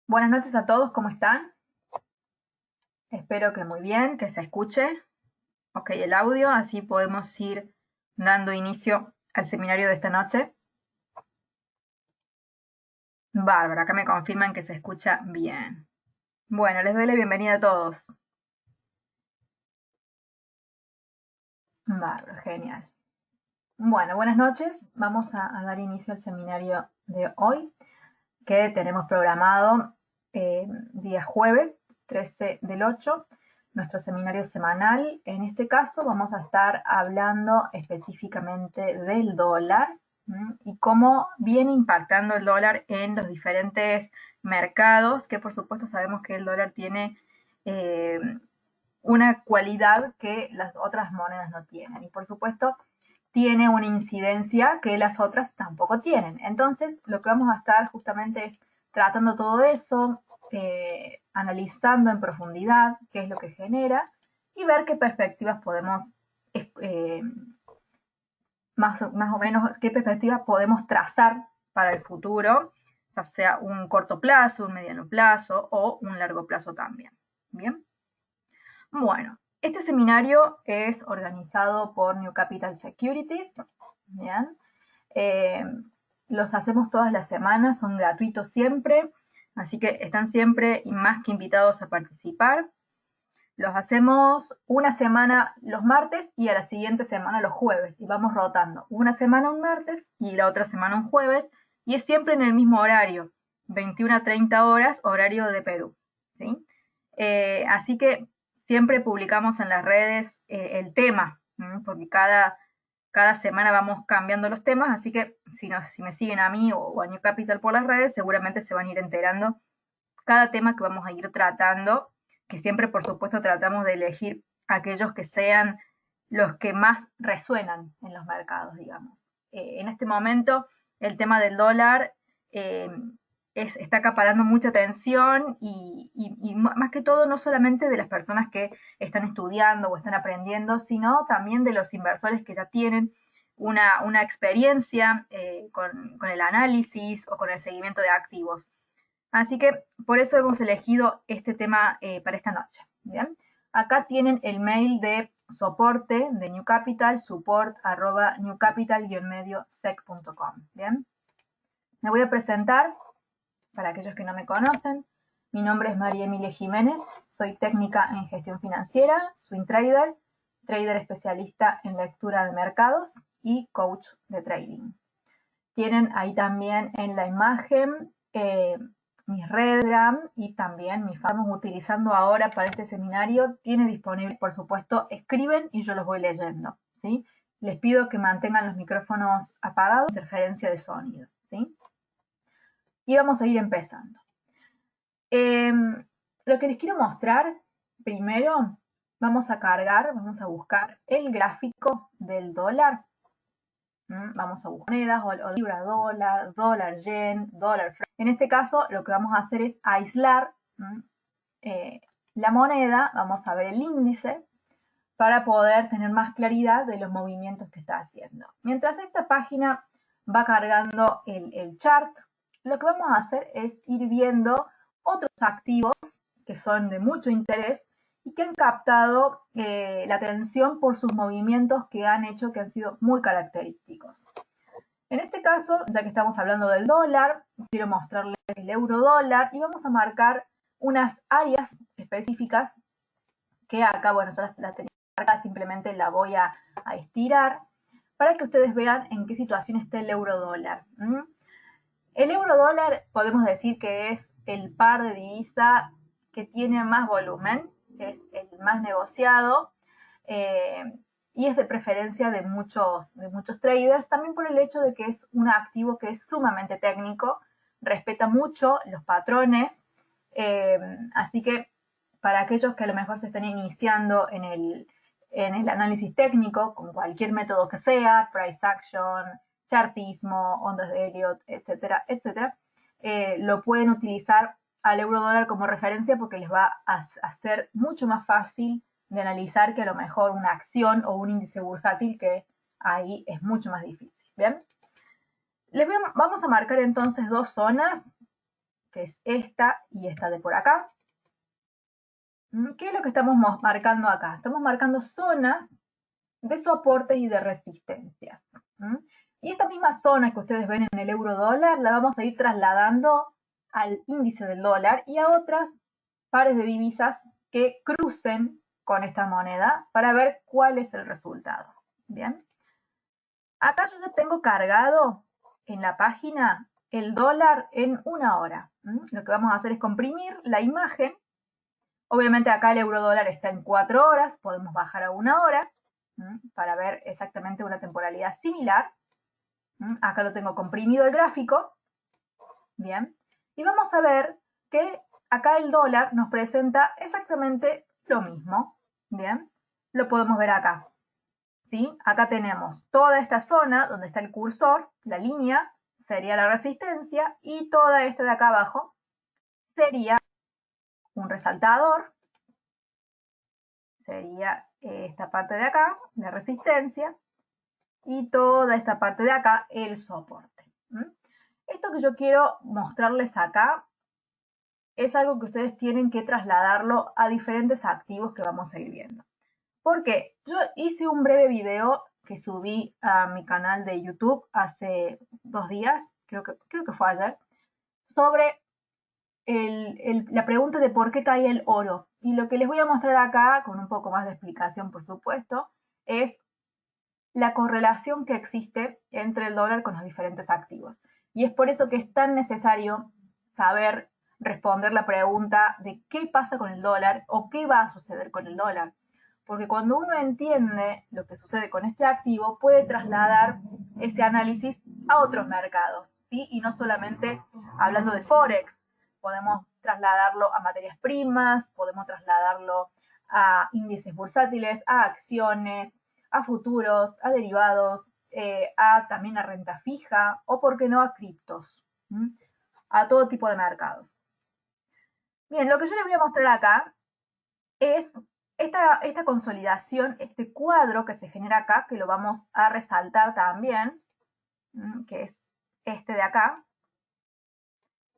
Buenas noches a todos, ¿cómo están? Espero que muy bien, que se escuche. Ok, el audio, así podemos ir dando inicio al seminario de esta noche. Bárbaro, acá me confirman que se escucha bien. Bueno, les doy la bienvenida a todos. Bárbaro, genial. Bueno, buenas noches. Vamos a dar inicio al seminario de hoy, que tenemos programado día jueves 13 del 8, nuestro seminario semanal. En este caso vamos a estar hablando específicamente del dólar y cómo viene impactando el dólar en los diferentes mercados, que por supuesto sabemos que el dólar tiene eh, una cualidad que las otras monedas no tienen. Y por supuesto tiene una incidencia que las otras tampoco tienen. Entonces, lo que vamos a estar justamente es tratando todo eso, analizando en profundidad qué es lo que genera y ver qué perspectivas podemos, más o menos, qué perspectivas podemos trazar para el futuro, ya sea un corto plazo, un mediano plazo o un largo plazo también. Bien. Bueno, este seminario es organizado por New Capital Securities. Bien. Eh, los hacemos todas las semanas, son gratuitos siempre, así que están siempre y más que invitados a participar. Los hacemos una semana los martes y a la siguiente semana los jueves, y vamos rotando. Una semana un martes y la otra semana un jueves, y es siempre en el mismo horario, 21 a 30 horas, horario de Perú. ¿Sí? Así que siempre publicamos en las redes el tema, porque cada semana vamos cambiando los temas, así que si me siguen a mí o a New Capital por las redes, seguramente se van a ir enterando cada tema que vamos a ir tratando, que siempre por supuesto tratamos de elegir aquellos que sean los que más resuenan en los mercados, digamos. En este momento el tema del dólar eh, está acaparando mucha atención y más que todo no solamente de las personas que están estudiando o están aprendiendo, sino también de los inversores que ya tienen una experiencia con el análisis o con el seguimiento de activos. Así que por eso hemos elegido este tema para esta noche. ¿Bien? Acá tienen el mail de soporte de New Capital, support@newcapital-sec.com. ¿Bien? Me voy a presentar para aquellos que no me conocen. Mi nombre es María Emilia Jiménez, soy técnica en gestión financiera, swing trader, trader especialista en lectura de mercados y coach de trading. Tienen ahí también en la imagen mis redes y también mi estamos utilizando ahora para este seminario. Tiene disponible, por supuesto, escriben y yo los voy leyendo. ¿Sí? Les pido que mantengan los micrófonos apagados, interferencia de sonido. ¿Sí? Y vamos a ir empezando. Lo que les quiero mostrar primero, vamos a buscar el gráfico del dólar. Vamos a buscar monedas, o libra dólar, dólar yen, dólar franc. En este caso, lo que vamos a hacer es aislar la moneda, vamos a ver el índice, para poder tener más claridad de los movimientos que está haciendo. Mientras esta página va cargando el chart, lo que vamos a hacer es ir viendo otros activos que son de mucho interés y que han captado la atención por sus movimientos que han hecho, que han sido muy característicos. En este caso, ya que estamos hablando del dólar, quiero mostrarles el euro dólar y vamos a marcar unas áreas específicas que acá, bueno, yo la tenía marcada, simplemente la voy a estirar para que ustedes vean en qué situación está el euro dólar. El euro dólar podemos decir que es el par de divisa que tiene más volumen, es el más negociado y es de preferencia de muchos traders, también por el hecho de que es un activo que es sumamente técnico, respeta mucho los patrones, así que para aquellos que a lo mejor se están iniciando en el análisis técnico, con cualquier método que sea, price action, chartismo, ondas de Elliott, etcétera, etcétera, lo pueden utilizar al euro dólar como referencia porque les va a hacer mucho más fácil de analizar que a lo mejor una acción o un índice bursátil, que ahí es mucho más difícil. ¿Bien? Vamos a marcar entonces dos zonas que es esta y esta de por acá. ¿Qué es lo que estamos marcando acá? Estamos marcando zonas de soportes y de resistencias. Y esta misma zona que ustedes ven en el euro dólar la vamos a ir trasladando al índice del dólar y a otras pares de divisas que crucen con esta moneda para ver cuál es el resultado. Bien. Acá yo ya tengo cargado en la página el dólar en 1 hora. Lo que vamos a hacer es comprimir la imagen. Obviamente acá el euro dólar está en 4 horas, podemos bajar a 1 hora para ver exactamente una temporalidad similar. Acá lo tengo comprimido el gráfico. Bien. Y vamos a ver que acá el dólar nos presenta exactamente lo mismo. Bien. Lo podemos ver acá. ¿Sí? Acá tenemos toda esta zona donde está el cursor, la línea, sería la resistencia, y toda esta de acá abajo sería un resaltador, sería esta parte de acá, la resistencia, y toda esta parte de acá, el soporte. Esto que yo quiero mostrarles acá es algo que ustedes tienen que trasladarlo a diferentes activos que vamos a ir viendo. Porque yo hice un breve video que subí a mi canal de YouTube hace 2 días, creo que fue ayer, sobre la pregunta de por qué cae el oro. Y lo que les voy a mostrar acá, con un poco más de explicación por supuesto, es la correlación que existe entre el dólar con los diferentes activos. Y es por eso que es tan necesario saber responder la pregunta de qué pasa con el dólar o qué va a suceder con el dólar. Porque cuando uno entiende lo que sucede con este activo, puede trasladar ese análisis a otros mercados, ¿sí? Y no solamente hablando de Forex, podemos trasladarlo a materias primas, podemos trasladarlo a índices bursátiles, a acciones, a futuros, a derivados, también a renta fija o, por qué no, a criptos, a todo tipo de mercados. Bien, lo que yo les voy a mostrar acá es esta consolidación, este cuadro que se genera acá, que lo vamos a resaltar también, que es este de acá.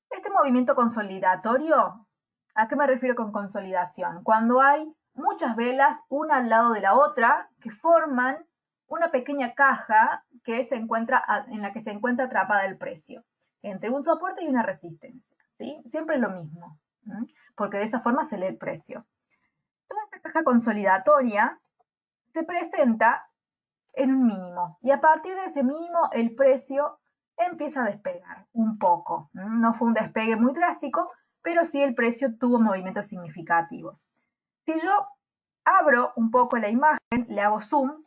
Este movimiento consolidatorio, ¿a qué me refiero con consolidación? Cuando hay muchas velas una al lado de la otra que forman una pequeña caja que en la que se encuentra atrapada el precio, entre un soporte y una resistencia, ¿sí? Siempre es lo mismo, porque de esa forma se lee el precio. Toda esta caja consolidatoria se presenta en un mínimo y a partir de ese mínimo el precio empieza a despegar un poco. No fue un despegue muy drástico, pero sí el precio tuvo movimientos significativos. Si yo abro un poco la imagen, le hago zoom,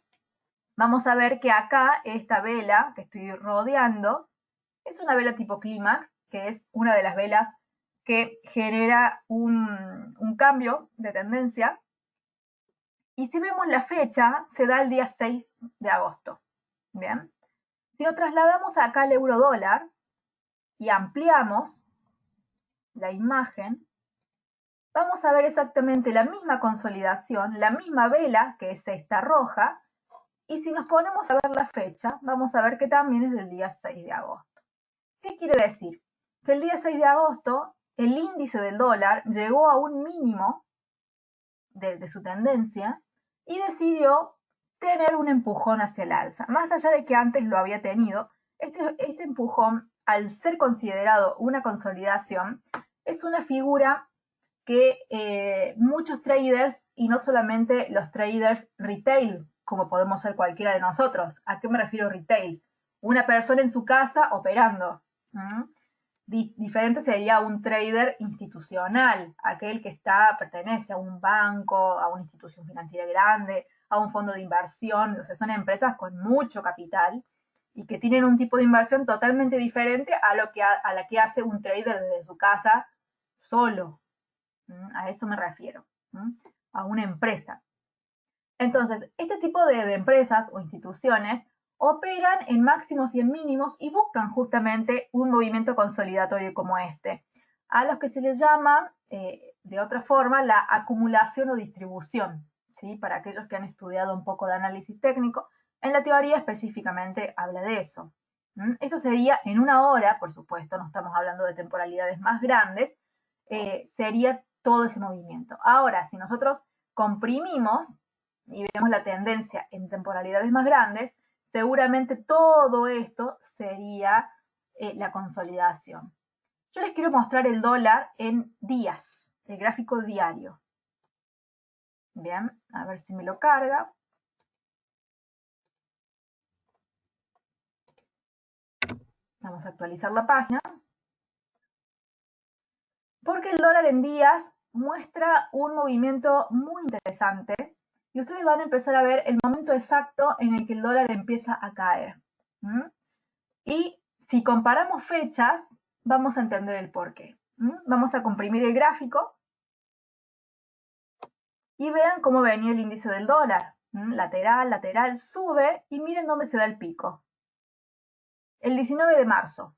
vamos a ver que acá esta vela que estoy rodeando es una vela tipo clímax, que es una de las velas que genera un cambio de tendencia. Y si vemos la fecha, se da el día 6 de agosto. Bien. Si lo trasladamos acá al euro dólar y ampliamos la imagen, vamos a ver exactamente la misma consolidación, la misma vela, que es esta roja, y si nos ponemos a ver la fecha, vamos a ver que también es del día 6 de agosto. ¿Qué quiere decir? Que el día 6 de agosto el índice del dólar llegó a un mínimo de su tendencia y decidió tener un empujón hacia el alza. Más allá de que antes lo había tenido, este empujón, al ser considerado una consolidación, es una figura que muchos traders, y no solamente los traders retail, como podemos ser cualquiera de nosotros. ¿A qué me refiero retail? Una persona en su casa operando. Diferente sería un trader institucional, aquel que pertenece a un banco, a una institución financiera grande, a un fondo de inversión. O sea, son empresas con mucho capital y que tienen un tipo de inversión totalmente diferente a la que hace un trader desde su casa solo. A eso me refiero, a una empresa. Entonces, este tipo de empresas o instituciones operan en máximos y en mínimos y buscan justamente un movimiento consolidatorio como este, a los que se les llama, de otra forma, la acumulación o distribución, ¿sí? Para aquellos que han estudiado un poco de análisis técnico, en la teoría específicamente habla de eso. Esto sería en una hora, por supuesto, no estamos hablando de temporalidades más grandes, sería todo ese movimiento. Ahora, si nosotros comprimimos y vemos la tendencia en temporalidades más grandes, seguramente todo esto sería la consolidación. Yo les quiero mostrar el dólar en días, el gráfico diario. Bien, a ver si me lo carga. Vamos a actualizar la página. Porque el dólar en días muestra un movimiento muy interesante y ustedes van a empezar a ver el momento exacto en el que el dólar empieza a caer. Y si comparamos fechas, vamos a entender el porqué. Vamos a comprimir el gráfico y vean cómo venía el índice del dólar. Lateral, lateral, sube y miren dónde se da el pico. El 19 de marzo.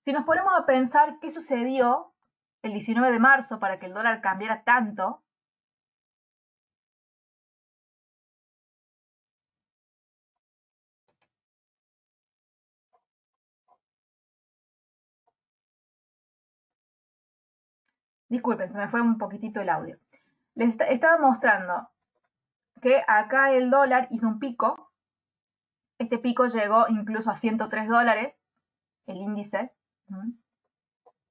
Si nos ponemos a pensar qué sucedió el 19 de marzo para que el dólar cambiara tanto, disculpen, se me fue un poquitito el audio. Les estaba mostrando que acá el dólar hizo un pico. Este pico llegó incluso a 103 dólares, el índice.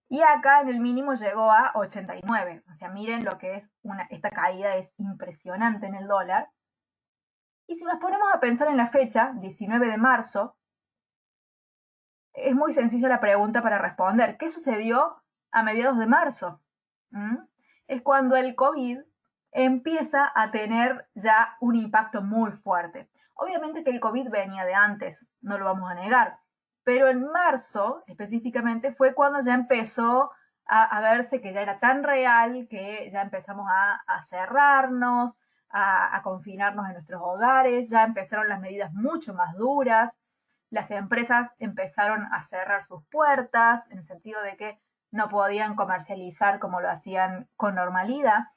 Y acá en el mínimo llegó a 89. O sea, miren lo que es esta caída, es impresionante en el dólar. Y si nos ponemos a pensar en la fecha, 19 de marzo, es muy sencilla la pregunta para responder. ¿Qué sucedió a mediados de marzo? Es cuando el COVID empieza a tener ya un impacto muy fuerte. Obviamente que el COVID venía de antes, no lo vamos a negar, pero en marzo específicamente fue cuando ya empezó a verse que ya era tan real que ya empezamos a cerrarnos, a confinarnos en nuestros hogares, ya empezaron las medidas mucho más duras, las empresas empezaron a cerrar sus puertas, en el sentido de que no podían comercializar como lo hacían con normalidad,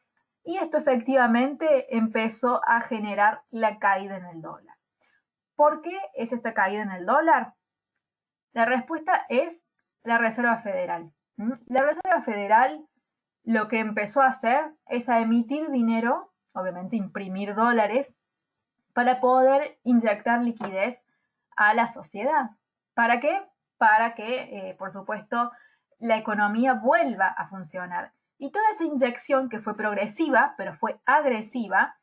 y esto efectivamente empezó a generar la caída en el dólar. ¿Por qué es esta caída en el dólar? La respuesta es la Reserva Federal. La Reserva Federal lo que empezó a hacer es a emitir dinero, obviamente imprimir dólares, para poder inyectar liquidez a la sociedad. ¿Para qué? Para que, por supuesto, la economía vuelva a funcionar. Y toda esa inyección que fue progresiva, pero fue agresiva,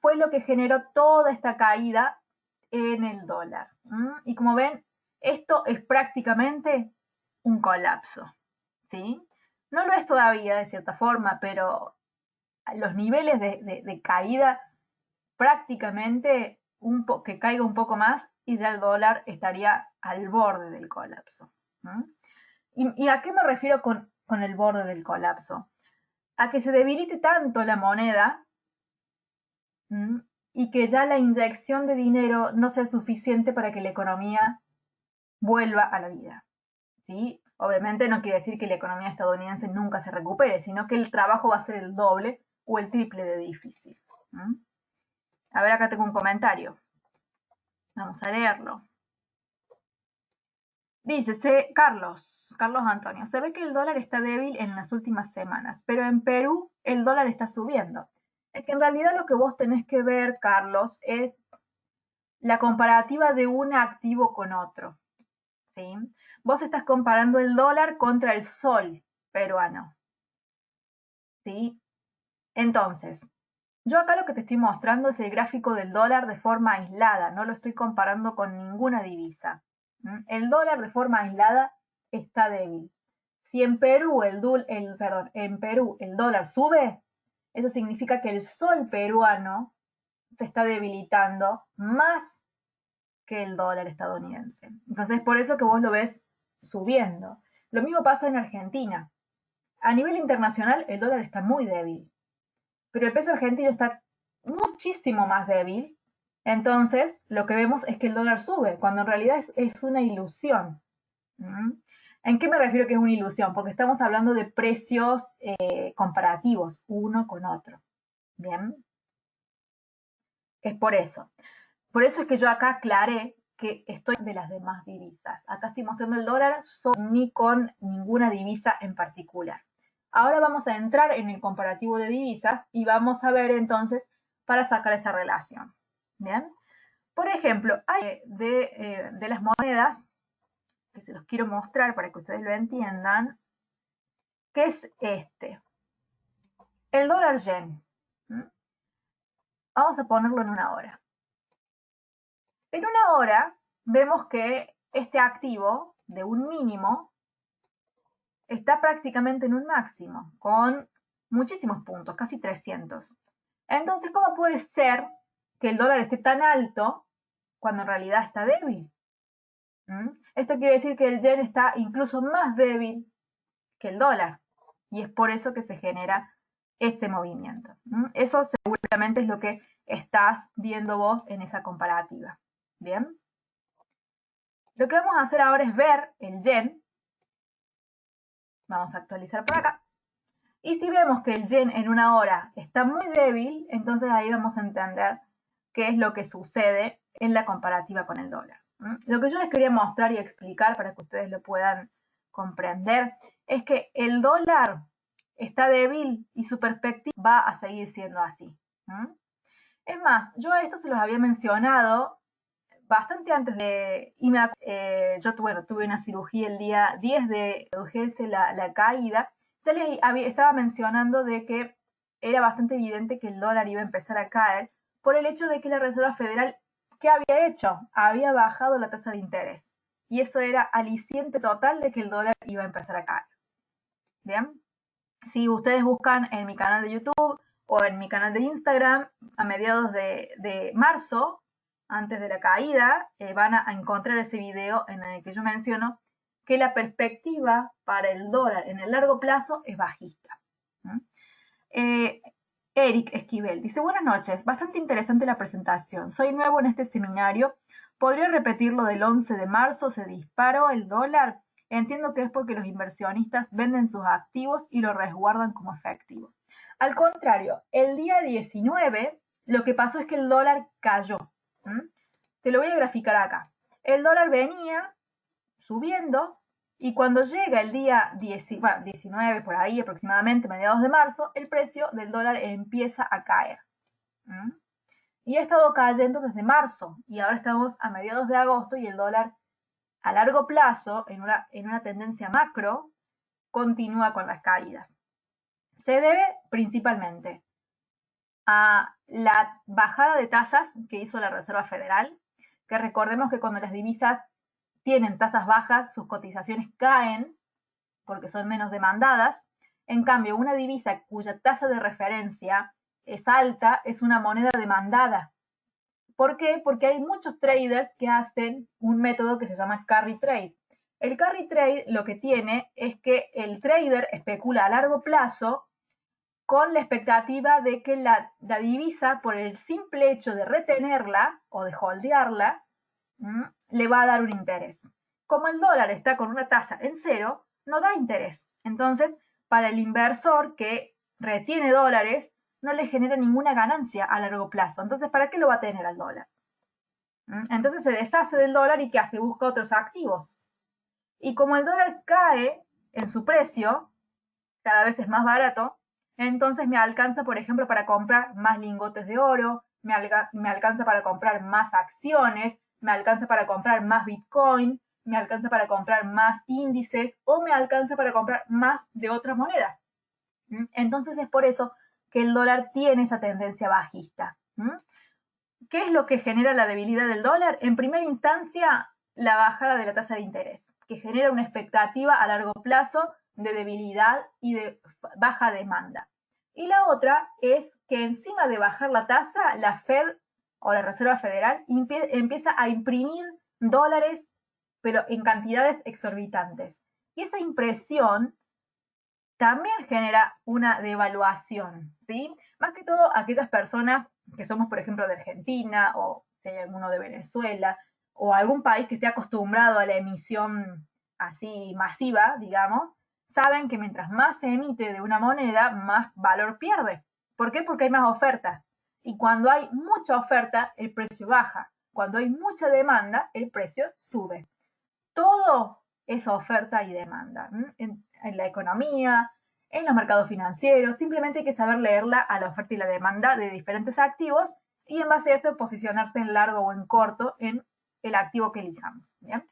fue lo que generó toda esta caída en el dólar. Y como ven, esto es prácticamente un colapso. ¿Sí? No lo es todavía de cierta forma, pero los niveles de caída prácticamente que caiga un poco más y ya el dólar estaría al borde del colapso. ¿Y a qué me refiero con el borde del colapso? A que se debilite tanto la moneda y que ya la inyección de dinero no sea suficiente para que la economía vuelva a la vida. ¿Sí? Obviamente no quiere decir que la economía estadounidense nunca se recupere, sino que el trabajo va a ser el doble o el triple de difícil. A ver, acá tengo un comentario. Vamos a leerlo. Dice Carlos Antonio, se ve que el dólar está débil en las últimas semanas, pero en Perú el dólar está subiendo. Es que en realidad lo que vos tenés que ver, Carlos, es la comparativa de un activo con otro. ¿Sí? Vos estás comparando el dólar contra el sol peruano. ¿Sí? Entonces, yo acá lo que te estoy mostrando es el gráfico del dólar de forma aislada, no lo estoy comparando con ninguna divisa. El dólar de forma aislada está débil. Si en Perú en Perú el dólar sube, eso significa que el sol peruano se está debilitando más que el dólar estadounidense. Entonces, por eso que vos lo ves subiendo. Lo mismo pasa en Argentina. A nivel internacional, el dólar está muy débil, pero el peso argentino está muchísimo más débil. Entonces, lo que vemos es que el dólar sube, cuando en realidad es una ilusión. ¿En qué me refiero que es una ilusión? Porque estamos hablando de precios comparativos, uno con otro. Bien. Es por eso. Por eso es que yo acá aclaré que estoy de las demás divisas. Acá estoy mostrando el dólar ni con ninguna divisa en particular. Ahora vamos a entrar en el comparativo de divisas y vamos a ver entonces para sacar esa relación. Bien. Por ejemplo, hay de las monedas que se los quiero mostrar para que ustedes lo entiendan, que es este. El dólar yen. Vamos a ponerlo en una hora. En una hora vemos que este activo de un mínimo está prácticamente en un máximo, con muchísimos puntos, casi 300. Entonces, ¿cómo puede ser que el dólar esté tan alto cuando en realidad está débil? Esto quiere decir que el yen está incluso más débil que el dólar, y es por eso que se genera ese movimiento. Eso seguramente es lo que estás viendo vos en esa comparativa. Bien. Lo que vamos a hacer ahora es ver el yen. Vamos a actualizar por acá. Y si vemos que el yen en una hora está muy débil, entonces ahí vamos a entender qué es lo que sucede en la comparativa con el dólar. Lo que yo les quería mostrar y explicar para que ustedes lo puedan comprender es que el dólar está débil y su perspectiva va a seguir siendo así. Es más, yo esto se los había mencionado bastante antes de... yo tuve una cirugía el día 10 de reducirse la caída. Ya les estaba mencionando de que era bastante evidente que el dólar iba a empezar a caer por el hecho de que la Reserva Federal, ¿qué había hecho? Había bajado la tasa de interés. Y eso era aliciente total de que el dólar iba a empezar a caer. ¿Bien? Si ustedes buscan en mi canal de YouTube o en mi canal de Instagram, a mediados de marzo, antes de la caída, van a encontrar ese video en el que yo menciono que la perspectiva para el dólar en el largo plazo es bajista. Eric Esquivel dice: buenas noches, bastante interesante la presentación. Soy nuevo en este seminario. ¿Podría repetir lo del 11 de marzo? ¿Se disparó el dólar? Entiendo que es porque los inversionistas venden sus activos y lo resguardan como efectivo. Al contrario, el día 19 lo que pasó es que el dólar cayó. Te lo voy a graficar acá. El dólar venía subiendo y cuando llega el día 19, por ahí aproximadamente, mediados de marzo, el precio del dólar empieza a caer. Y ha estado cayendo desde marzo y ahora estamos a mediados de agosto y el dólar a largo plazo, en una tendencia macro, continúa con las caídas. Se debe principalmente a la bajada de tasas que hizo la Reserva Federal, que recordemos que cuando las divisas tienen tasas bajas, sus cotizaciones caen porque son menos demandadas. En cambio, una divisa cuya tasa de referencia es alta es una moneda demandada. ¿Por qué? Porque hay muchos traders que hacen un método que se llama carry trade. El carry trade lo que tiene es que el trader especula a largo plazo con la expectativa de que la divisa, por el simple hecho de retenerla o de holdearla, le va a dar un interés. Como el dólar está con una tasa en cero, no da interés. Entonces, para el inversor que retiene dólares, no le genera ninguna ganancia a largo plazo. Entonces, ¿para qué lo va a tener al dólar? Entonces se deshace del dólar y ¿qué hace? Busca otros activos. Y como el dólar cae en su precio, cada vez es más barato, entonces me alcanza, por ejemplo, para comprar más lingotes de oro, me alcanza para comprar más acciones, me alcanza para comprar más Bitcoin, me alcanza para comprar más índices o me alcanza para comprar más de otra moneda. Entonces es por eso que el dólar tiene esa tendencia bajista. ¿Qué es lo que genera la debilidad del dólar? En primera instancia, la bajada de la tasa de interés, que genera una expectativa a largo plazo de debilidad y de baja demanda. Y la otra es que encima de bajar la tasa, la Fed o la Reserva Federal empieza a imprimir dólares, pero en cantidades exorbitantes. Y esa impresión también genera una devaluación, ¿sí? Más que todo aquellas personas que somos, por ejemplo, de Argentina o si hay alguno de Venezuela o algún país que esté acostumbrado a la emisión así masiva, digamos, saben que mientras más se emite de una moneda, más valor pierde. ¿Por qué? Porque hay más oferta. Y cuando hay mucha oferta, el precio baja. Cuando hay mucha demanda, el precio sube. Todo es oferta y demanda. En la economía, en los mercados financieros, simplemente hay que saber leerla a la oferta y la demanda de diferentes activos y en base a eso posicionarse en largo o en corto en el activo que elijamos. ¿Bien?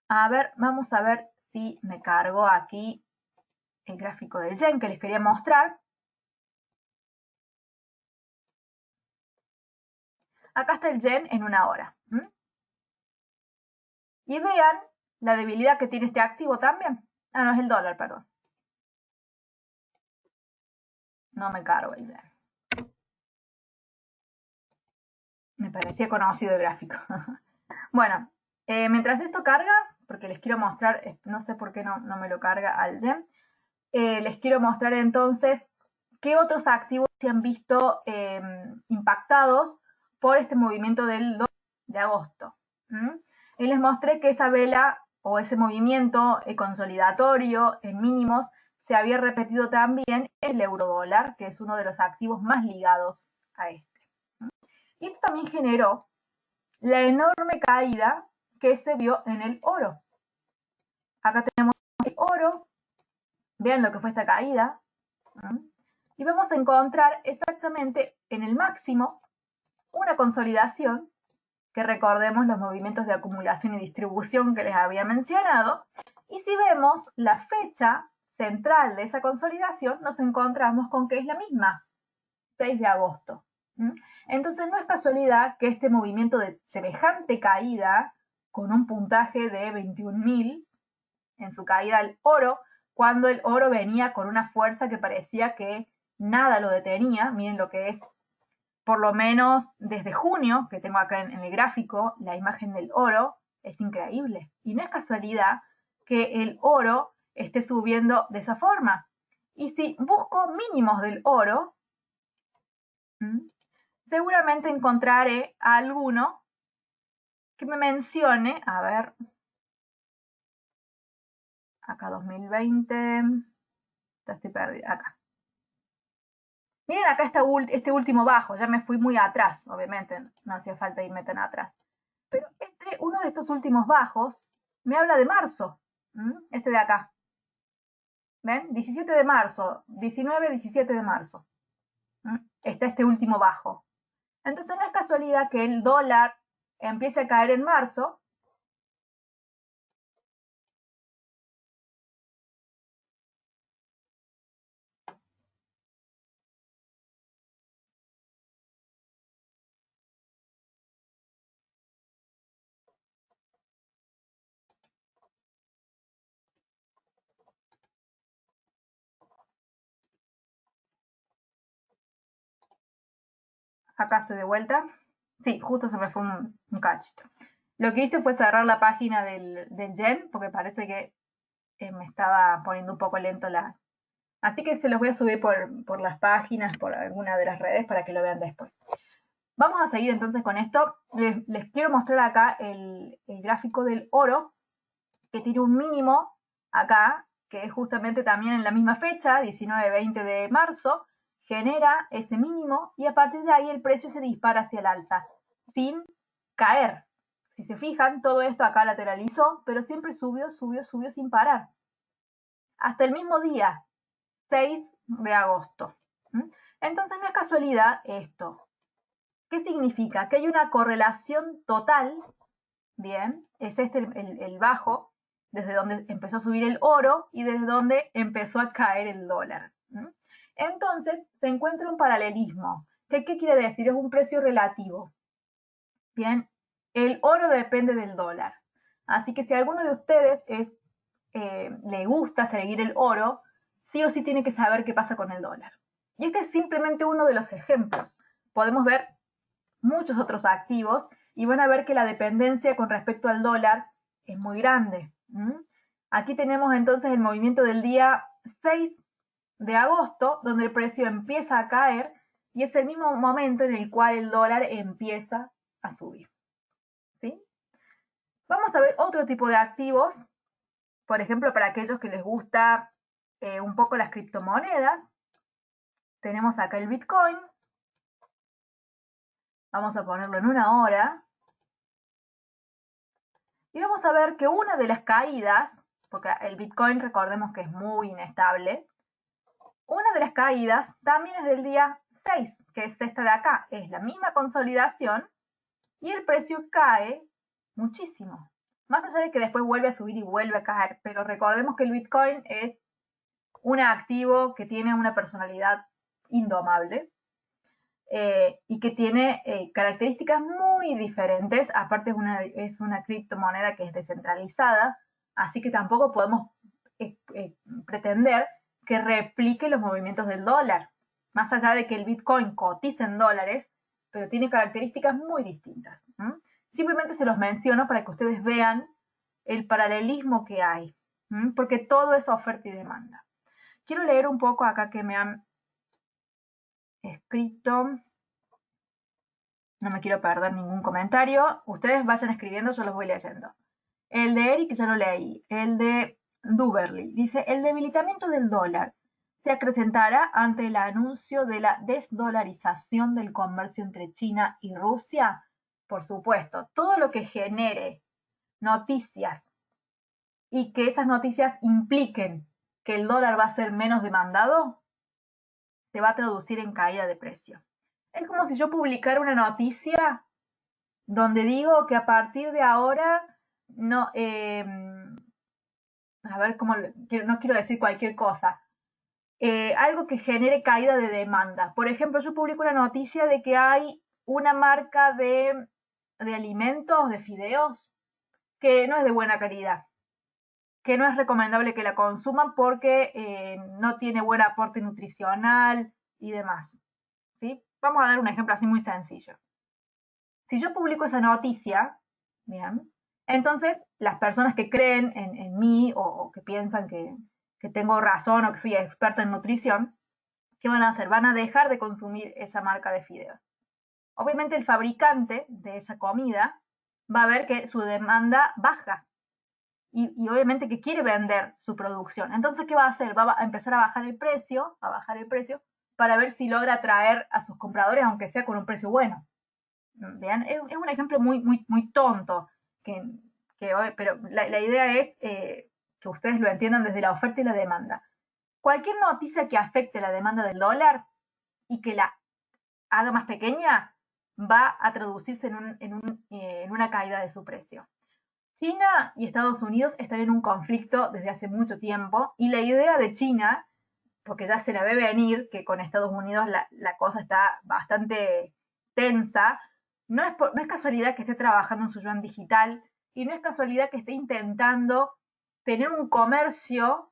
A ver, vamos a ver si me cargo aquí el gráfico del yen que les quería mostrar. Acá está el yen en una hora. Y vean la debilidad que tiene este activo también. Ah, no, es el dólar, perdón. No me cargo el yen. Me parecía conocido el gráfico. Bueno, mientras esto carga, porque les quiero mostrar, no sé por qué no me lo carga al yen, les quiero mostrar entonces qué otros activos se han visto impactados por este movimiento del dólar de agosto. Y les mostré que esa vela o ese movimiento consolidatorio en mínimos se había repetido también en el eurodólar, que es uno de los activos más ligados a este. Y esto también generó la enorme caída que se vio en el oro. Acá tenemos el oro, vean lo que fue esta caída, y vamos a encontrar exactamente en el máximo una consolidación, que recordemos los movimientos de acumulación y distribución que les había mencionado, y si vemos la fecha central de esa consolidación, nos encontramos con que es la misma, 6 de agosto. Entonces no es casualidad que este movimiento de semejante caída, con un puntaje de 21.000 en su caída al oro, cuando el oro venía con una fuerza que parecía que nada lo detenía, miren lo que es, por lo menos desde junio, que tengo acá en el gráfico, la imagen del oro, es increíble. Y no es casualidad que el oro esté subiendo de esa forma. Y si busco mínimos del oro, seguramente encontraré a alguno que me mencione, a ver, acá 2020, ya estoy perdida, acá. Miren acá este último bajo, ya me fui muy atrás, obviamente, no hacía falta irme tan atrás. Pero uno de estos últimos bajos me habla de marzo, este de acá. ¿Ven? 17 de marzo, 19, 17 de marzo. Está este último bajo. Entonces no es casualidad que el dólar empiece a caer en marzo. Acá estoy de vuelta. Sí, justo se me fue un cachito. Lo que hice fue cerrar la página del yen, porque parece que me estaba poniendo un poco lento la... Así que se los voy a subir por las páginas, por alguna de las redes, para que lo vean después. Vamos a seguir entonces con esto. Les quiero mostrar acá el gráfico del oro, que tiene un mínimo acá, que es justamente también en la misma fecha, 19-20 de marzo, genera ese mínimo y a partir de ahí el precio se dispara hacia el alza, sin caer. Si se fijan, todo esto acá lateralizó, pero siempre subió, subió, subió sin parar. Hasta el mismo día, 6 de agosto. Entonces no es casualidad esto. ¿Qué significa? Que hay una correlación total, bien, es este el bajo, desde donde empezó a subir el oro y desde donde empezó a caer el dólar. Entonces se encuentra un paralelismo. ¿Qué quiere decir? Es un precio relativo. Bien, el oro depende del dólar. Así que si a alguno de ustedes le gusta seguir el oro, sí o sí tiene que saber qué pasa con el dólar. Y este es simplemente uno de los ejemplos. Podemos ver muchos otros activos y van a ver que la dependencia con respecto al dólar es muy grande. Aquí tenemos entonces el movimiento del día 6 de agosto, donde el precio empieza a caer y es el mismo momento en el cual el dólar empieza a subir. ¿Sí? Vamos a ver otro tipo de activos, por ejemplo, para aquellos que les gusta un poco las criptomonedas. Tenemos acá el Bitcoin. Vamos a ponerlo en 1 hora. Y vamos a ver que una de las caídas, porque el Bitcoin recordemos que es muy inestable, una de las caídas también es del día 6, que es esta de acá. Es la misma consolidación y el precio cae muchísimo. Más allá de que después vuelve a subir y vuelve a caer, pero recordemos que el Bitcoin es un activo que tiene una personalidad indomable y que tiene características muy diferentes. Aparte es una criptomoneda que es descentralizada, así que tampoco podemos pretender que replique los movimientos del dólar, más allá de que el Bitcoin cotiza en dólares, pero tiene características muy distintas. Simplemente se los menciono para que ustedes vean el paralelismo que hay, porque todo es oferta y demanda. Quiero leer un poco acá que me han escrito. No me quiero perder ningún comentario. Ustedes vayan escribiendo, yo los voy leyendo. El de Eric ya lo leí. El de Duberly dice: el debilitamiento del dólar se acrecentará ante el anuncio de la desdolarización del comercio entre China y Rusia. Por supuesto, todo lo que genere noticias y que esas noticias impliquen que el dólar va a ser menos demandado, se va a traducir en caída de precio. Es como si yo publicara una noticia donde digo que a partir de ahora no, a ver cómo, no quiero decir cualquier cosa, algo que genere caída de demanda. Por ejemplo, yo publico una noticia de que hay una marca de alimentos, de fideos, que no es de buena calidad, que no es recomendable que la consuman porque no tiene buen aporte nutricional y demás. ¿Sí? Vamos a dar un ejemplo así muy sencillo. Si yo publico esa noticia, bien, entonces las personas que creen en mí o que piensan que tengo razón o que soy experta en nutrición, ¿qué van a hacer? Van a dejar de consumir esa marca de fideos. Obviamente el fabricante de esa comida va a ver que su demanda baja y obviamente que quiere vender su producción. Entonces, ¿qué va a hacer? Va a empezar a bajar el precio, para ver si logra atraer a sus compradores, aunque sea con un precio bueno. Vean, es un ejemplo muy tonto, pero la idea es que ustedes lo entiendan desde la oferta y la demanda. Cualquier noticia que afecte la demanda del dólar y que la haga más pequeña va a traducirse en una caída de su precio. China y Estados Unidos están en un conflicto desde hace mucho tiempo y la idea de China, porque ya se la ve venir, que con Estados Unidos la cosa está bastante tensa, no es casualidad que esté trabajando en su yuan digital y no es casualidad que esté intentando tener un comercio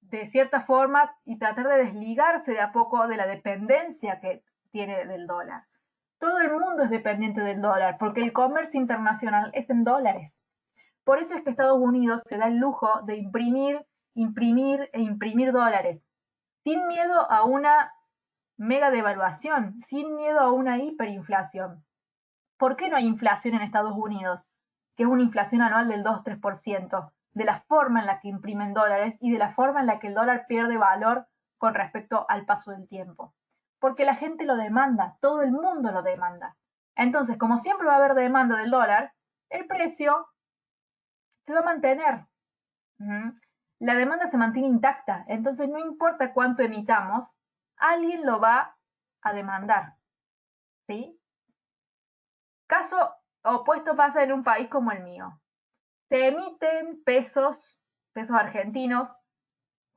de cierta forma y tratar de desligarse de a poco de la dependencia que tiene del dólar. Todo el mundo es dependiente del dólar porque el comercio internacional es en dólares. Por eso es que Estados Unidos se da el lujo de imprimir dólares, sin miedo a una mega devaluación, sin miedo a una hiperinflación. ¿Por qué no hay inflación en Estados Unidos? Que es una inflación anual del 2-3%, de la forma en la que imprimen dólares y de la forma en la que el dólar pierde valor con respecto al paso del tiempo. Porque la gente lo demanda, todo el mundo lo demanda. Entonces, como siempre va a haber demanda del dólar, el precio se va a mantener. La demanda se mantiene intacta, entonces no importa cuánto emitamos, alguien lo va a demandar. ¿Sí? Caso opuesto pasa en un país como el mío. Se emiten pesos argentinos,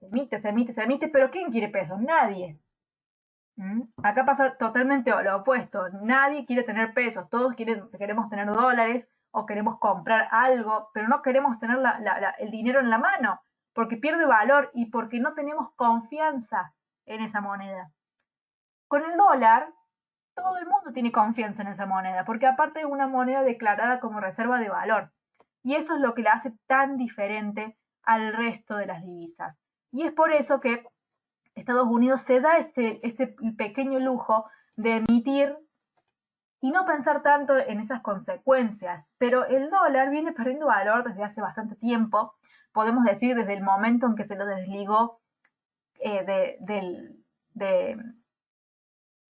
se emite, pero ¿quién quiere pesos? Nadie. Acá pasa totalmente lo opuesto. Nadie quiere tener pesos, todos queremos tener dólares o queremos comprar algo, pero no queremos tener el dinero en la mano, porque pierde valor y porque no tenemos confianza en esa moneda. Con el dólar, todo el mundo tiene confianza en esa moneda, porque aparte es una moneda declarada como reserva de valor. Y eso es lo que la hace tan diferente al resto de las divisas. Y es por eso que Estados Unidos se da ese pequeño lujo de emitir y no pensar tanto en esas consecuencias. Pero el dólar viene perdiendo valor desde hace bastante tiempo, podemos decir desde el momento en que se lo desligó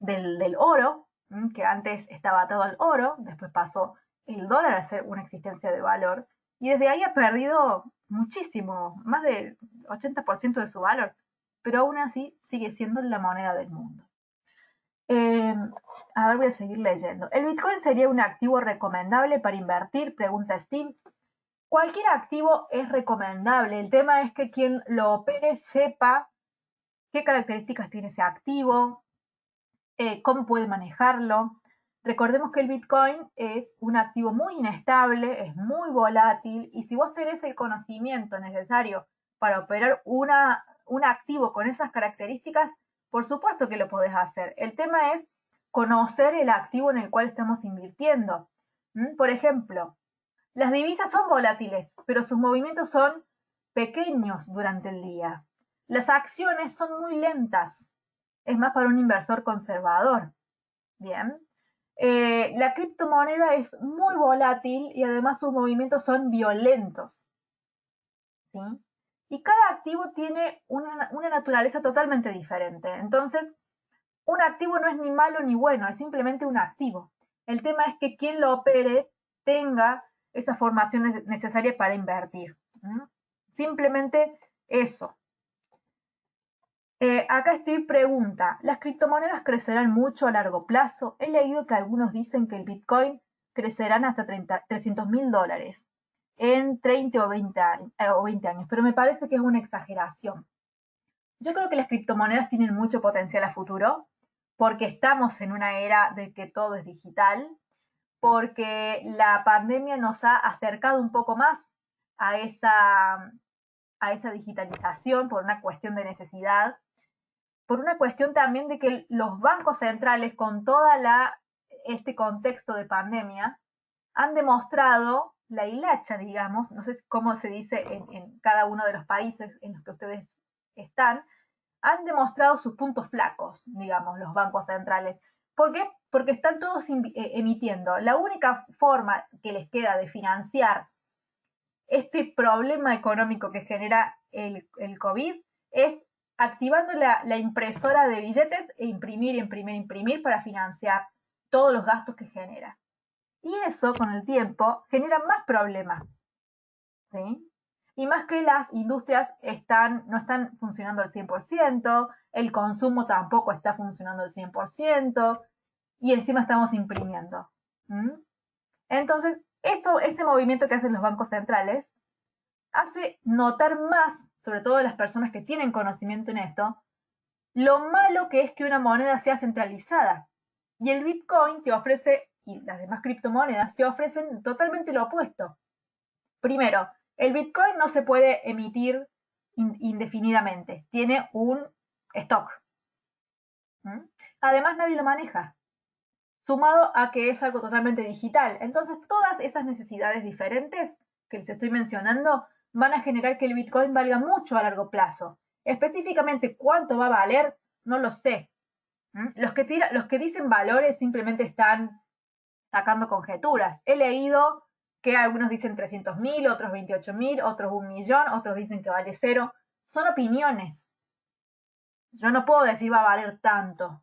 del oro, que antes estaba atado al oro, después pasó el dólar a ser una existencia de valor, y desde ahí ha perdido muchísimo, más del 80% de su valor, pero aún así sigue siendo la moneda del mundo. A ver, voy a seguir leyendo. ¿El Bitcoin sería un activo recomendable para invertir? Pregunta Steve. Cualquier activo es recomendable. El tema es que quien lo opere sepa qué características tiene ese activo, cómo puede manejarlo. Recordemos que el Bitcoin es un activo muy inestable, es muy volátil, y si vos tenés el conocimiento necesario para operar un activo con esas características, por supuesto que lo podés hacer. El tema es conocer el activo en el cual estamos invirtiendo. Por ejemplo, las divisas son volátiles, pero sus movimientos son pequeños durante el día. Las acciones son muy lentas, es más para un inversor conservador. Bien. La criptomoneda es muy volátil y además sus movimientos son violentos. ¿Sí? Y cada activo tiene una naturaleza totalmente diferente. Entonces, un activo no es ni malo ni bueno, es simplemente un activo. El tema es que quien lo opere tenga esa formación necesaria para invertir. Simplemente eso. Acá Steve pregunta, ¿las criptomonedas crecerán mucho a largo plazo? He leído que algunos dicen que el Bitcoin crecerán hasta $300.000 en 30 o 20 años, pero me parece que es una exageración. Yo creo que las criptomonedas tienen mucho potencial a futuro, porque estamos en una era de que todo es digital, porque la pandemia nos ha acercado un poco más a esa digitalización por una cuestión de necesidad, por una cuestión también de que los bancos centrales, con toda este contexto de pandemia, han demostrado la hilacha, digamos, no sé cómo se dice en cada uno de los países en los que ustedes están, han demostrado sus puntos flacos, digamos, los bancos centrales. ¿Por qué? Porque están todos emitiendo. La única forma que les queda de financiar este problema económico que genera el COVID es activando la impresora de billetes e imprimir, imprimir, imprimir para financiar todos los gastos que genera. Y eso, con el tiempo, genera más problemas. ¿Sí? Y más que las industrias no están funcionando al 100%, el consumo tampoco está funcionando al 100%, y encima estamos imprimiendo. Entonces, ese movimiento que hacen los bancos centrales hace notar más, sobre todo a las personas que tienen conocimiento en esto, lo malo que es que una moneda sea centralizada. Y el Bitcoin te ofrece, y las demás criptomonedas te ofrecen totalmente lo opuesto. Primero, el Bitcoin no se puede emitir indefinidamente, tiene un stock. Además, nadie lo maneja, sumado a que es algo totalmente digital. Entonces, todas esas necesidades diferentes que les estoy mencionando van a generar que el Bitcoin valga mucho a largo plazo. Específicamente cuánto va a valer, no lo sé. Los que dicen valores simplemente están sacando conjeturas. He leído que algunos dicen 300.000, otros 28.000, otros 1.000.000, otros dicen que vale 0. Son opiniones. Yo no puedo decir va a valer tanto,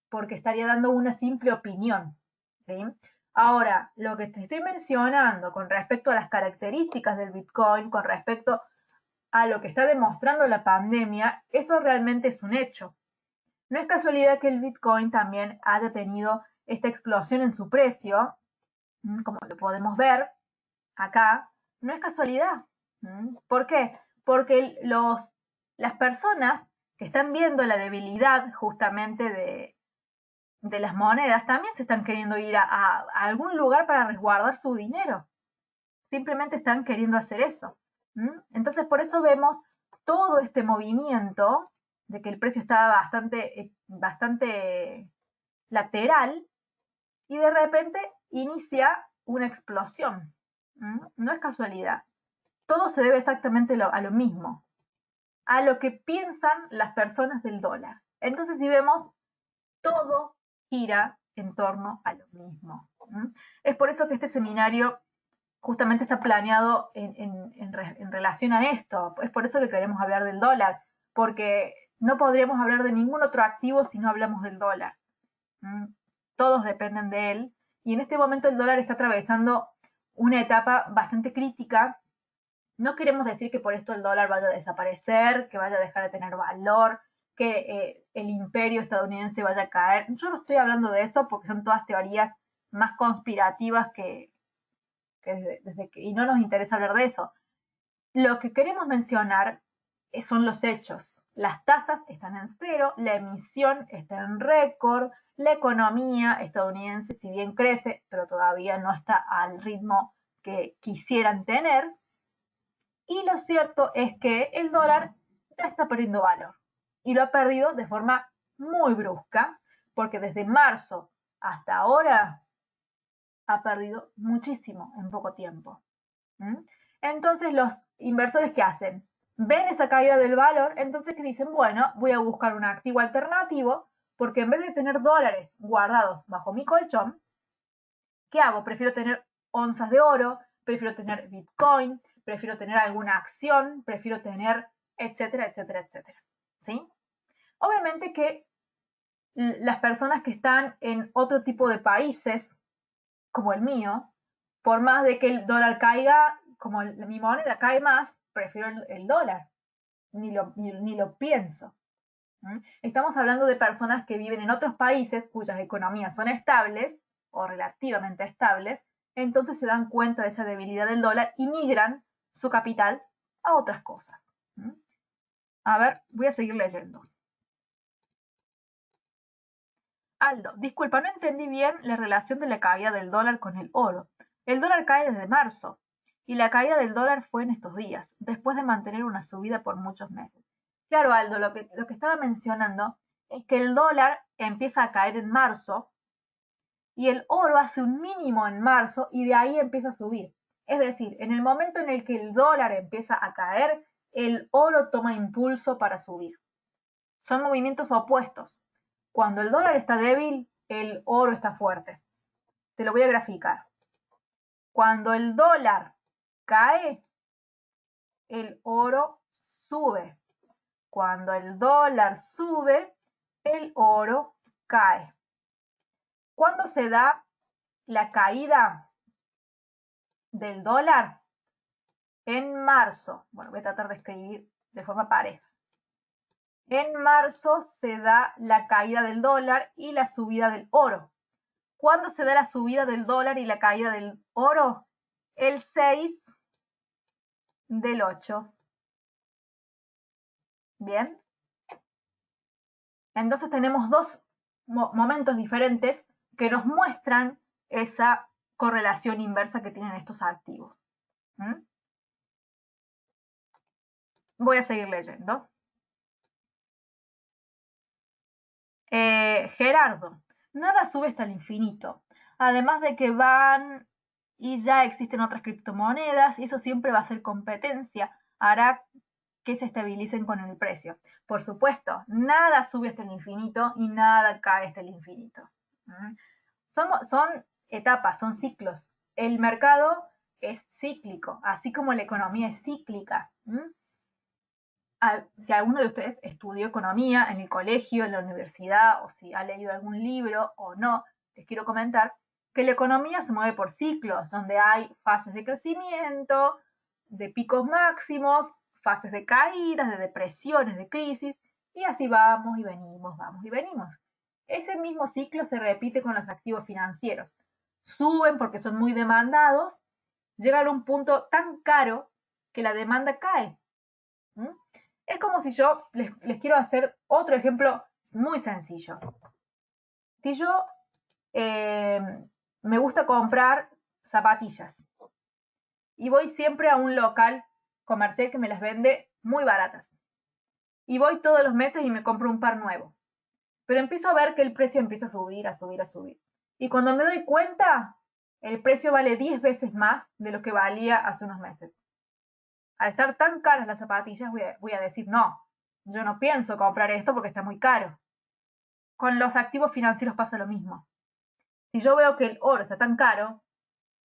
porque estaría dando una simple opinión. ¿Sí? Ahora, lo que te estoy mencionando con respecto a las características del Bitcoin, con respecto a lo que está demostrando la pandemia, eso realmente es un hecho. No es casualidad que el Bitcoin también haya tenido esta explosión en su precio, como lo podemos ver acá, no es casualidad. ¿Por qué? Porque las personas que están viendo la debilidad justamente de las monedas también se están queriendo ir a algún lugar para resguardar su dinero. Simplemente están queriendo hacer eso. Entonces, por eso vemos todo este movimiento de que el precio estaba bastante lateral y de repente inicia una explosión. No es casualidad. Todo se debe exactamente a lo mismo, a lo que piensan las personas del dólar. Entonces, si vemos, todo gira en torno a lo mismo. Es por eso que este seminario justamente está planeado en relación a esto. Es por eso que queremos hablar del dólar, porque no podríamos hablar de ningún otro activo si no hablamos del dólar. todos dependen de él, y en este momento el dólar está atravesando una etapa bastante crítica. No queremos decir que por esto el dólar vaya a desaparecer, que vaya a dejar de tener valor, que el imperio estadounidense vaya a caer. Yo no estoy hablando de eso porque son todas teorías más conspirativas y no nos interesa hablar de eso. Lo que queremos mencionar son los hechos. Las tasas están en cero, la emisión está en récord, la economía estadounidense, si bien crece, pero todavía no está al ritmo que quisieran tener. Y lo cierto es que el dólar ya está perdiendo valor. Y lo ha perdido de forma muy brusca, porque desde marzo hasta ahora ha perdido muchísimo en poco tiempo. Entonces los inversores, ¿qué hacen? Ven esa caída del valor, entonces que dicen, bueno, voy a buscar un activo alternativo, porque en vez de tener dólares guardados bajo mi colchón, ¿qué hago? Prefiero tener onzas de oro, prefiero tener Bitcoin, prefiero tener alguna acción, prefiero tener, etcétera, etcétera, etcétera. ¿Sí? Obviamente que las personas que están en otro tipo de países, como el mío, por más de que el dólar caiga, como mi moneda cae más, prefiero el dólar, ni lo pienso. Estamos hablando de personas que viven en otros países cuyas economías son estables o relativamente estables, entonces se dan cuenta de esa debilidad del dólar y migran su capital a otras cosas. A ver, voy a seguir leyendo. Aldo, disculpa, no entendí bien la relación de la caída del dólar con el oro. El dólar cae desde marzo y la caída del dólar fue en estos días, después de mantener una subida por muchos meses. Claro, Aldo, lo que estaba mencionando es que el dólar empieza a caer en marzo y el oro hace un mínimo en marzo y de ahí empieza a subir. Es decir, en el momento en el que el dólar empieza a caer, el oro toma impulso para subir. Son movimientos opuestos. Cuando el dólar está débil, el oro está fuerte. Te lo voy a graficar. Cuando el dólar cae, el oro sube. Cuando el dólar sube, el oro cae. ¿Cuándo se da la caída del dólar? En marzo. Bueno, voy a tratar de escribir de forma pareja. En marzo se da la caída del dólar y la subida del oro. ¿Cuándo se da la subida del dólar y la caída del oro? El 6 del 8. Bien. Entonces tenemos dos momentos diferentes que nos muestran esa correlación inversa que tienen estos activos. Voy a seguir leyendo. Gerardo, nada sube hasta el infinito. Además de que van y ya existen otras criptomonedas, y eso siempre va a ser competencia, hará que se estabilicen con el precio. Por supuesto, nada sube hasta el infinito y nada cae hasta el infinito. Son etapas, son ciclos. El mercado es cíclico, así como la economía es cíclica. Si alguno de ustedes estudió economía en el colegio, en la universidad, o si ha leído algún libro o no, les quiero comentar que la economía se mueve por ciclos, donde hay fases de crecimiento, de picos máximos, fases de caídas, de depresiones, de crisis, y así vamos y venimos, vamos y venimos. Ese mismo ciclo se repite con los activos financieros. Suben porque son muy demandados, llegan a un punto tan caro que la demanda cae. Es como si yo les quiero hacer otro ejemplo muy sencillo. Si yo me gusta comprar zapatillas y voy siempre a un local comercial que me las vende muy baratas y voy todos los meses y me compro un par nuevo, pero empiezo a ver que el precio empieza a subir, a subir, a subir, y cuando me doy cuenta el precio vale 10 veces más de lo que valía hace unos meses. Al estar tan caras las zapatillas voy a decir no, yo no pienso comprar esto porque está muy caro. Con los activos financieros pasa lo mismo. Si yo veo que el oro está tan caro,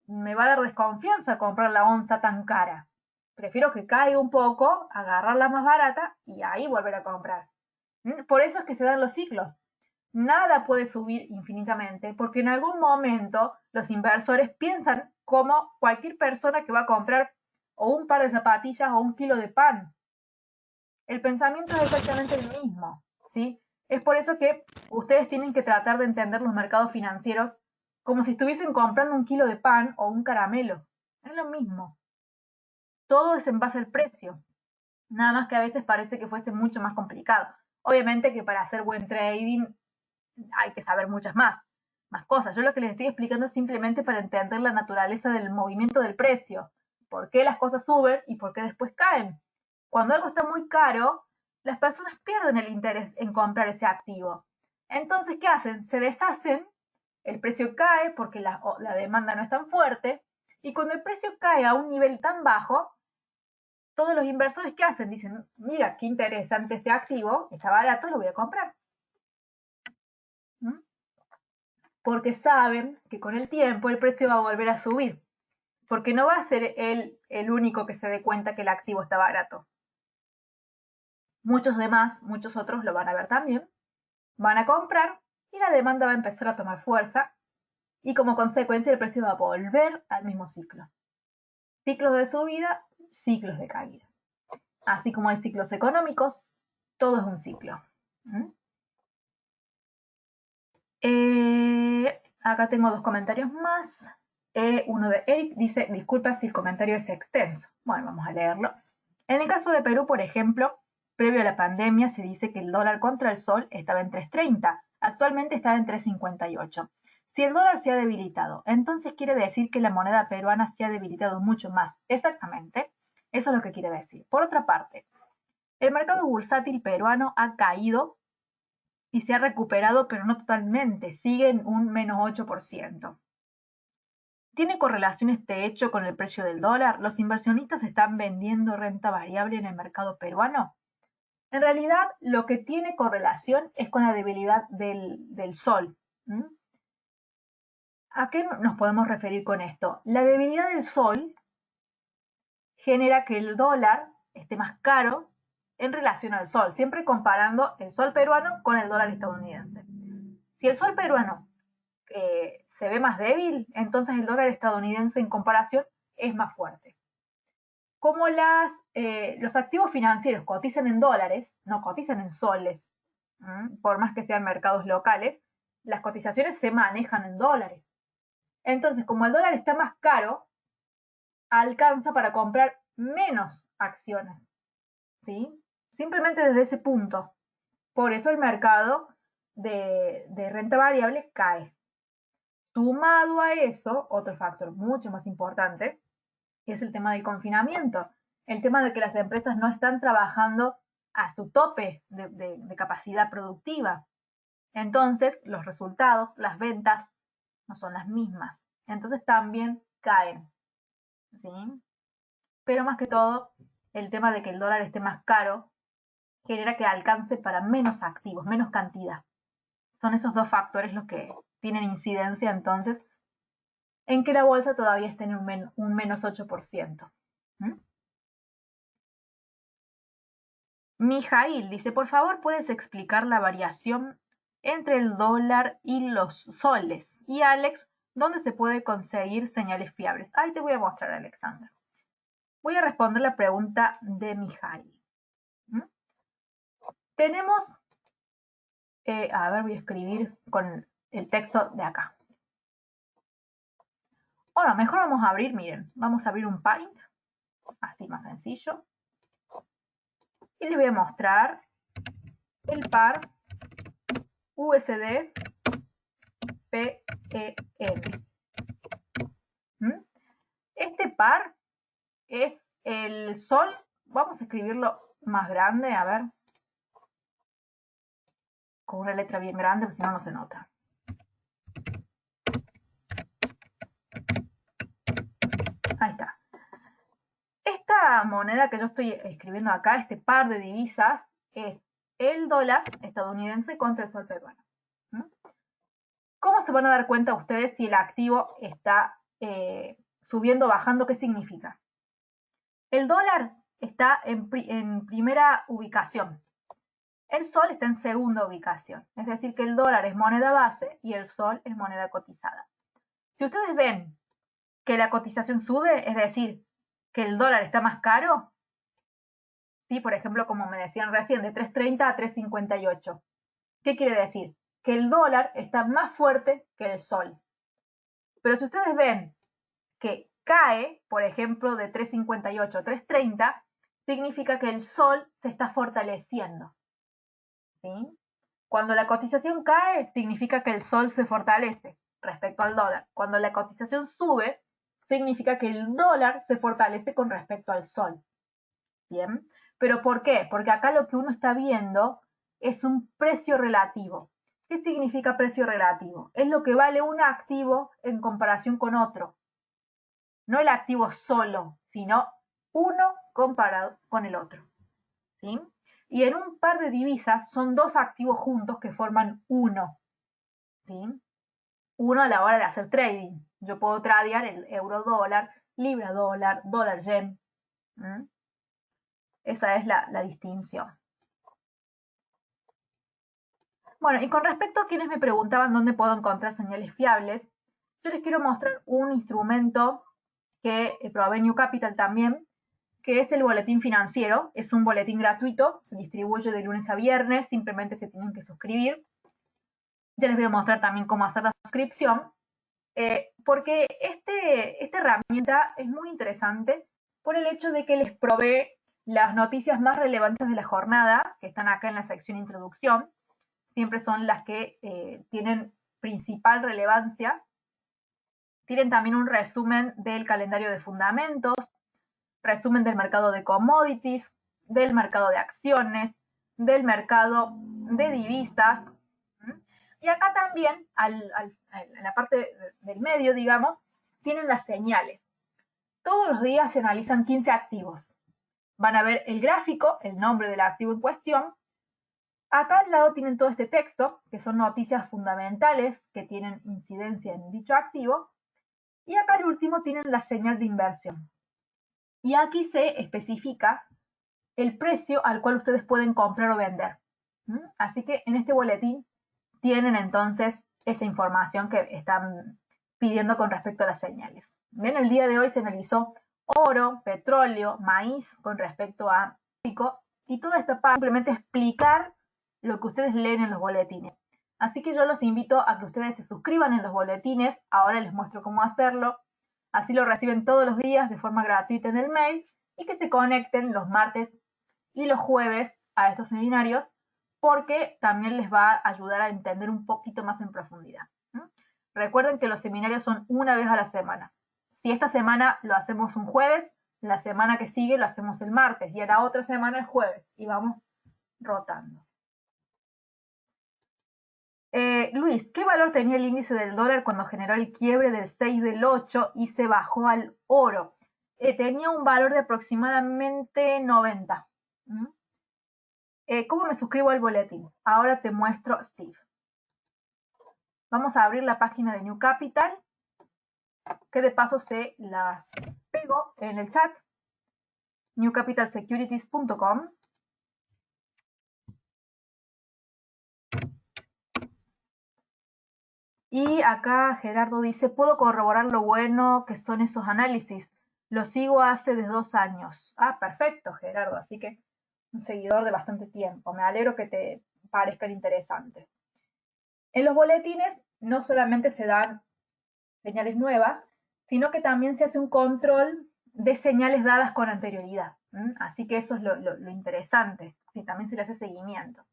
me va a dar desconfianza comprar la onza tan cara. Prefiero que caiga un poco, agarrarla más barata y ahí volver a comprar. Por eso es que se dan los ciclos. nada puede subir infinitamente porque en algún momento los inversores piensan como cualquier persona que va a comprar o un par de zapatillas o un kilo de pan. El pensamiento es exactamente el mismo, ¿sí? Es por eso que ustedes tienen que tratar de entender los mercados financieros como si estuviesen comprando un kilo de pan o un caramelo. Es lo mismo. Todo es en base al precio. Nada más que a veces parece que fuese mucho más complicado. Obviamente que para hacer buen trading hay que saber más cosas. Yo lo que les estoy explicando es simplemente para entender la naturaleza del movimiento del precio. Por qué las cosas suben y por qué después caen. Cuando algo está muy caro, las personas pierden el interés en comprar ese activo. Entonces, ¿qué hacen? Se deshacen, el precio cae porque la demanda no es tan fuerte, y cuando el precio cae a un nivel tan bajo, todos los inversores, ¿qué hacen? Dicen, mira, qué interesante este activo, está barato, lo voy a comprar. ¿Mm? Porque saben que con el tiempo el precio va a volver a subir, porque no va a ser él el único que se dé cuenta que el activo está barato. Muchos otros lo van a ver también, van a comprar y la demanda va a empezar a tomar fuerza y como consecuencia el precio va a volver al mismo ciclo. Ciclos de subida, ciclos de caída. Así como hay ciclos económicos, todo es un ciclo. Acá tengo dos comentarios más. Uno de Eric dice, disculpa si el comentario es extenso. Bueno, vamos a leerlo. En el caso de Perú, por ejemplo, previo a la pandemia se dice que el dólar contra el sol estaba en 3.30. Actualmente está en 3.58. Si el dólar se ha debilitado, entonces quiere decir que la moneda peruana se ha debilitado mucho más. Exactamente. Eso es lo que quiere decir. Por otra parte, el mercado bursátil peruano ha caído y se ha recuperado, pero no totalmente, sigue en un menos 8%. ¿Tiene correlación este hecho con el precio del dólar? ¿Los inversionistas están vendiendo renta variable en el mercado peruano? En realidad, lo que tiene correlación es con la debilidad del sol. ¿A qué nos podemos referir con esto? La debilidad del sol genera que el dólar esté más caro en relación al sol, siempre comparando el sol peruano con el dólar estadounidense. Si el sol peruano se ve más débil, entonces el dólar estadounidense en comparación es más fuerte. Como los activos financieros cotizan en dólares, no cotizan en soles, por más que sean mercados locales, las cotizaciones se manejan en dólares. Entonces, como el dólar está más caro, alcanza para comprar menos acciones, ¿sí? Simplemente desde ese punto. Por eso el mercado de renta variable cae. Sumado a eso, otro factor mucho más importante es el tema del confinamiento, el tema de que las empresas no están trabajando a su tope de capacidad productiva. Entonces, los resultados, las ventas, no son las mismas. Entonces también caen. ¿Sí? Pero más que todo, el tema de que el dólar esté más caro genera que alcance para menos activos, menos cantidad. Son esos dos factores los que tienen incidencia entonces en que la bolsa todavía esté en un menos 8%. Mijail dice, por favor, ¿puedes explicar la variación entre el dólar y los soles? Y Alex, ¿dónde se puede conseguir señales fiables? Ahí te voy a mostrar, Alexander. Voy a responder la pregunta de Mijail. Tenemos, a ver, voy a escribir con el texto de acá. Bueno, mejor vamos a abrir, miren, vamos a abrir un Paint, así más sencillo. Y les voy a mostrar el par USD PEM. Este par es el sol, vamos a escribirlo más grande, a ver, con una letra bien grande, porque si no, no se nota. Ahí está. Esta moneda que yo estoy escribiendo acá, este par de divisas, es el dólar estadounidense contra el sol peruano. ¿Cómo se van a dar cuenta ustedes si el activo está subiendo o bajando? ¿Qué significa? El dólar está en primera ubicación. el sol está en segunda ubicación, es decir que el dólar es moneda base y el sol es moneda cotizada. Si ustedes ven que la cotización sube, es decir, que el dólar está más caro, ¿sí? Por ejemplo, como me decían recién, de 3.30 a 3.58. ¿Qué quiere decir? Que el dólar está más fuerte que el sol. Pero si ustedes ven que cae, por ejemplo, de 3.58 a 3.30, significa que el sol se está fortaleciendo. ¿Sí? Cuando la cotización cae, significa que el sol se fortalece respecto al dólar. Cuando la cotización sube, significa que el dólar se fortalece con respecto al sol. ¿Bien? ¿Pero por qué? Porque acá lo que uno está viendo es un precio relativo. ¿Qué significa precio relativo? Es lo que vale un activo en comparación con otro. No el activo solo, sino uno comparado con el otro. ¿Sí? Y en un par de divisas son dos activos juntos que forman uno. ¿Sí? Uno a la hora de hacer trading. Yo puedo tradear el euro dólar, libra dólar, dólar yen. ¿Mm? Esa es la distinción. Bueno, y con respecto a quienes me preguntaban dónde puedo encontrar señales fiables, yo les quiero mostrar un instrumento que provee New Capital también, que es el boletín financiero. Es un boletín gratuito, se distribuye de lunes a viernes, simplemente se tienen que suscribir. Ya les voy a mostrar también cómo hacer la suscripción, porque esta herramienta es muy interesante por el hecho de que les provee las noticias más relevantes de la jornada, que están acá en la sección introducción. Siempre son las que tienen principal relevancia. Tienen también un resumen del calendario de fundamentos, resumen del mercado de commodities, del mercado de acciones, del mercado de divisas. Y acá también, en la parte del medio, digamos, tienen las señales. Todos los días se analizan 15 activos. Van a ver el gráfico, el nombre del activo en cuestión. Acá al lado tienen todo este texto, que son noticias fundamentales que tienen incidencia en dicho activo. Y acá al último tienen la señal de inversión. Y aquí se especifica el precio al cual ustedes pueden comprar o vender. Así que en este boletín tienen entonces esa información que están pidiendo con respecto a las señales. Bien, el día de hoy se analizó oro, petróleo, maíz con respecto a pico, y toda esta parte simplemente explicar lo que ustedes leen en los boletines. Así que yo los invito a que ustedes se suscriban en los boletines. Ahora les muestro cómo hacerlo. Así lo reciben todos los días de forma gratuita en el mail, y que se conecten los martes y los jueves a estos seminarios, porque también les va a ayudar a entender un poquito más en profundidad. Recuerden que los seminarios son una vez a la semana. Si esta semana lo hacemos un jueves, la semana que sigue lo hacemos el martes y a la otra semana el jueves, y vamos rotando. Luis, ¿qué valor tenía el índice del dólar cuando generó el quiebre del 6 del 8 y se bajó al oro? Tenía un valor de aproximadamente 90. ¿Cómo me suscribo al boletín? Ahora te muestro, Steve. Vamos a abrir la página de New Capital, que de paso se las pego en el chat. newcapitalsecurities.com. Y acá Gerardo dice, puedo corroborar lo bueno que son esos análisis. Lo sigo hace de 2 años. Ah, perfecto, Gerardo. Así que un seguidor de bastante tiempo. Me alegro que te parezcan interesantes. En los boletines no solamente se dan señales nuevas, sino que también se hace un control de señales dadas con anterioridad. Así que eso es lo interesante, y también se le hace seguimiento.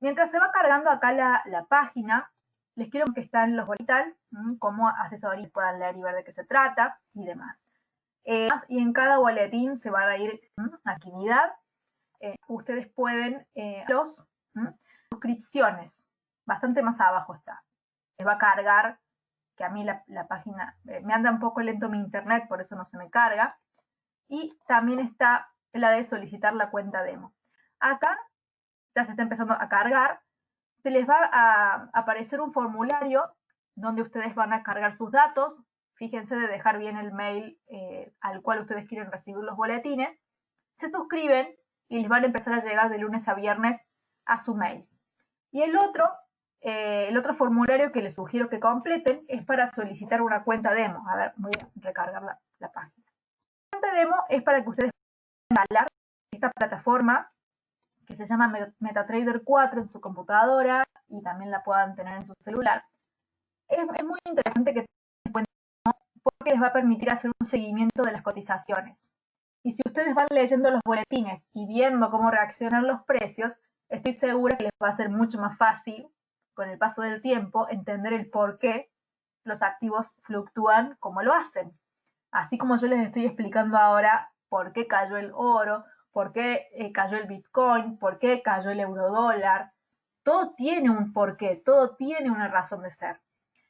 Mientras se va cargando acá la página, les quiero que están los boletines, como asesoría puedan leer y ver de qué se trata y demás. Y en cada boletín se va a ir actividad. Ustedes pueden los suscripciones, bastante más abajo está. Les va a cargar, que a mí la página me anda un poco lento mi internet, por eso no se me carga. Y también está la de solicitar la cuenta demo. Acá ya se está empezando a cargar. Se les va a aparecer un formulario donde ustedes van a cargar sus datos. Fíjense de dejar bien el mail al cual ustedes quieren recibir los boletines. Se suscriben y les van a empezar a llegar de lunes a viernes a su mail. Y el otro formulario que les sugiero que completen es para solicitar una cuenta demo. A ver, voy a recargar la página. La cuenta demo es para que ustedes puedan instalar esta plataforma que se llama MetaTrader 4 en su computadora y también la puedan tener en su celular. Es muy interesante que tengan cuenta porque les va a permitir hacer un seguimiento de las cotizaciones. Y si ustedes van leyendo los boletines y viendo cómo reaccionan los precios, estoy segura que les va a ser mucho más fácil, con el paso del tiempo, entender el por qué los activos fluctúan como lo hacen. Así como yo les estoy explicando ahora por qué cayó el oro, por qué cayó el Bitcoin, por qué cayó el eurodólar. Todo tiene un porqué, todo tiene una razón de ser.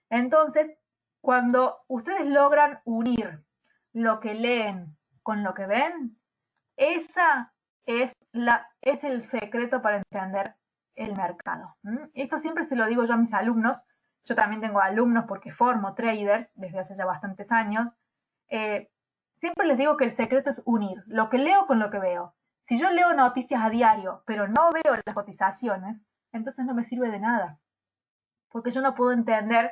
Entonces, cuando ustedes logran unir lo que leen con lo que ven, esa es el secreto para entender el mercado. Esto siempre se lo digo yo a mis alumnos. Yo también tengo alumnos porque formo traders desde hace ya bastantes años. Siempre les digo que el secreto es unir lo que leo con lo que veo. Si yo leo noticias a diario, pero no veo las cotizaciones, entonces no me sirve de nada. Porque yo no puedo entender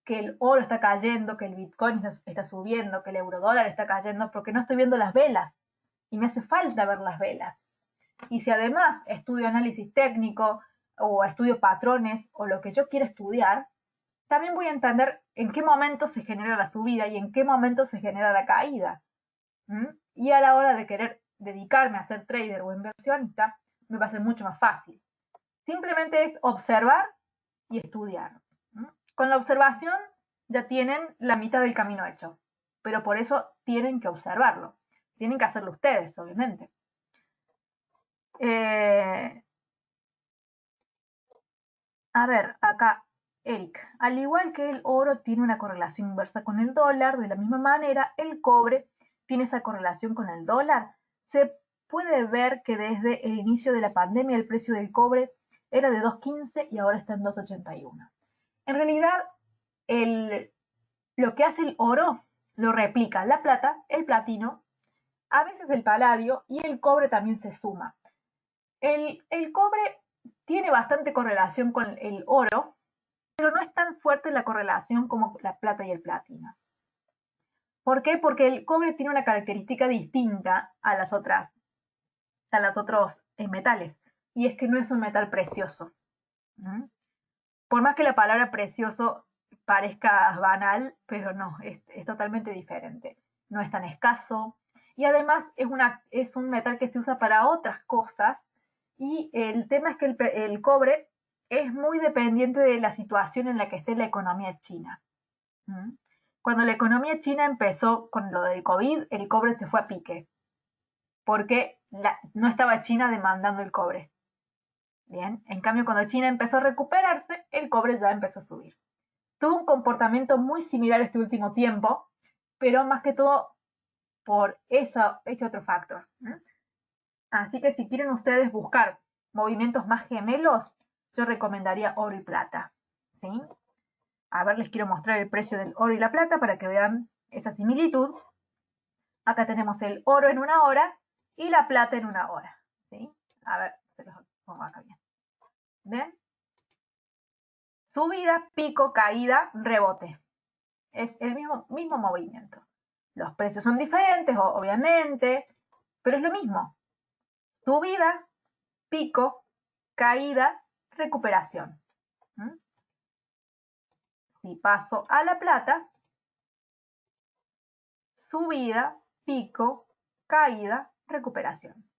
que el oro está cayendo, que el Bitcoin está subiendo, que el eurodólar está cayendo, porque no estoy viendo las velas. Y me hace falta ver las velas. Y si además estudio análisis técnico o estudio patrones o lo que yo quiera estudiar, también voy a entender en qué momento se genera la subida y en qué momento se genera la caída. Y a la hora de querer dedicarme a ser trader o inversionista, me va a ser mucho más fácil. Simplemente es observar y estudiar. Con la observación ya tienen la mitad del camino hecho, pero por eso tienen que observarlo. Tienen que hacerlo ustedes, obviamente. A ver, acá, Eric, al igual que el oro tiene una correlación inversa con el dólar, de la misma manera el cobre tiene esa correlación con el dólar. Se puede ver que desde el inicio de la pandemia el precio del cobre era de 2.15 y ahora está en 2.81. En realidad, lo que hace el oro lo replica la plata, el platino, a veces el paladio y el cobre también se suma. El cobre tiene bastante correlación con el oro, pero no es tan fuerte la correlación como la plata y el platino. ¿Por qué? Porque el cobre tiene una característica distinta a los otros metales, y es que no es un metal precioso. Por más que la palabra precioso parezca banal, pero no, es totalmente diferente. No es tan escaso y además es un metal que se usa para otras cosas y el tema es que el cobre es muy dependiente de la situación en la que esté la economía china. Cuando la economía china empezó con lo del COVID, el cobre se fue a pique porque no estaba China demandando el cobre. Bien, en cambio cuando China empezó a recuperarse, el cobre ya empezó a subir. Tuvo un comportamiento muy similar este último tiempo, pero más que todo por ese otro factor. Así que si quieren ustedes buscar movimientos más gemelos, yo recomendaría oro y plata. ¿Sí? A ver, les quiero mostrar el precio del oro y la plata para que vean esa similitud. Acá tenemos el oro en una hora y la plata en una hora. ¿Sí? A ver, se los pongo acá bien. ¿Ven? Subida, pico, caída, rebote. Es el mismo movimiento. Los precios son diferentes, obviamente, pero es lo mismo. Subida, pico, caída, recuperación. Si paso a la plata, subida, pico, caída, recuperación.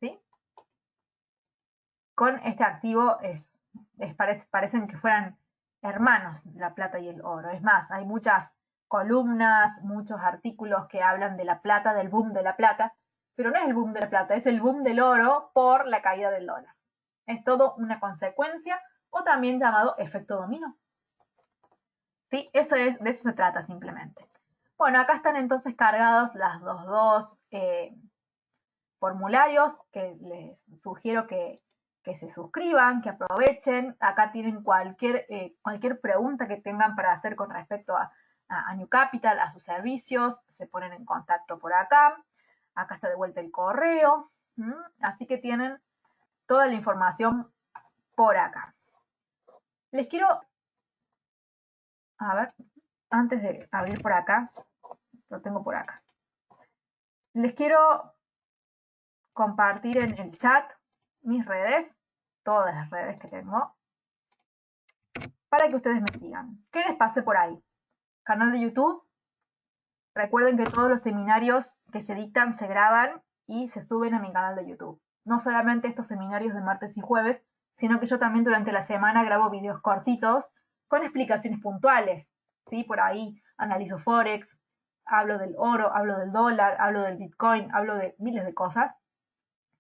¿Sí? Con este activo parecen que fueran hermanos la plata y el oro. Es más, hay muchas columnas, muchos artículos que hablan de la plata, del boom de la plata, pero no es el boom de la plata, es el boom del oro por la caída del dólar. Es todo una consecuencia o también llamado efecto dominó. ¿Sí? De eso se trata simplemente. Bueno, acá están entonces cargados los dos formularios que les sugiero que se suscriban, que aprovechen. Acá tienen cualquier pregunta que tengan para hacer con respecto a New Capital, a sus servicios, se ponen en contacto por acá. Acá está de vuelta el correo. Así que tienen toda la información por acá. Les quiero, a ver, antes de abrir por acá, lo tengo por acá. Les quiero compartir en el chat mis redes, todas las redes que tengo, para que ustedes me sigan. ¿Qué les pase por ahí? Canal de YouTube. Recuerden que todos los seminarios que se dictan se graban y se suben a mi canal de YouTube. No solamente estos seminarios de martes y jueves, sino que yo también durante la semana grabo videos cortitos con explicaciones puntuales. ¿Sí? Por ahí analizo Forex, hablo del oro, hablo del dólar, hablo del Bitcoin, hablo de miles de cosas.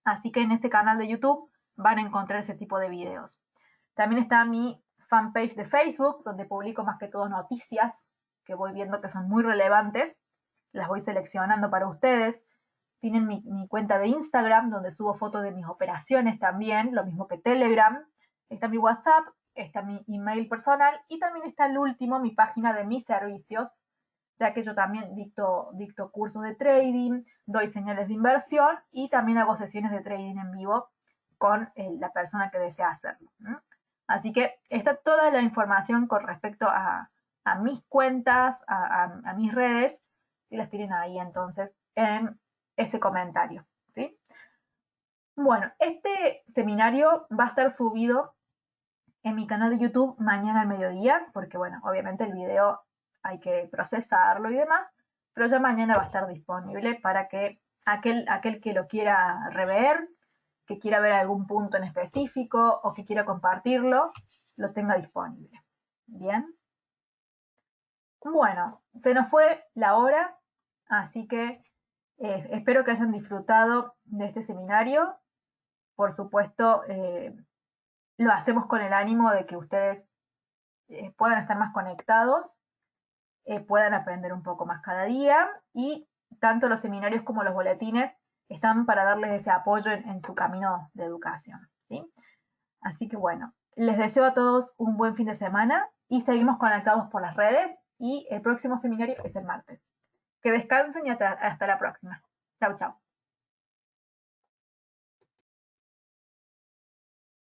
Así que en este canal de YouTube van a encontrar ese tipo de videos. También está mi fanpage de Facebook, donde publico más que todo noticias que voy viendo que son muy relevantes. Las voy seleccionando para ustedes. Tienen mi cuenta de Instagram, donde subo fotos de mis operaciones también, lo mismo que Telegram. Está mi WhatsApp, está mi email personal y también está el último, mi página de mis servicios, ya que yo también dicto cursos de trading, doy señales de inversión y también hago sesiones de trading en vivo con la persona que desea hacerlo. Así que está toda la información con respecto a mis cuentas, a mis redes, y las tienen ahí entonces en ese comentario. ¿Sí? Bueno, este seminario va a estar subido en mi canal de YouTube mañana al mediodía, porque bueno, obviamente el video hay que procesarlo y demás, pero ya mañana va a estar disponible para que aquel que lo quiera rever, que quiera ver algún punto en específico o que quiera compartirlo, lo tenga disponible. Bien. Bueno, se nos fue la hora, así que espero que hayan disfrutado de este seminario. Por supuesto, lo hacemos con el ánimo de que ustedes puedan estar más conectados, puedan aprender un poco más cada día y tanto los seminarios como los boletines están para darles ese apoyo en su camino de educación. ¿Sí? Así que bueno, les deseo a todos un buen fin de semana y seguimos conectados por las redes y el próximo seminario es el martes. Que descansen y hasta la próxima. Chau, chau.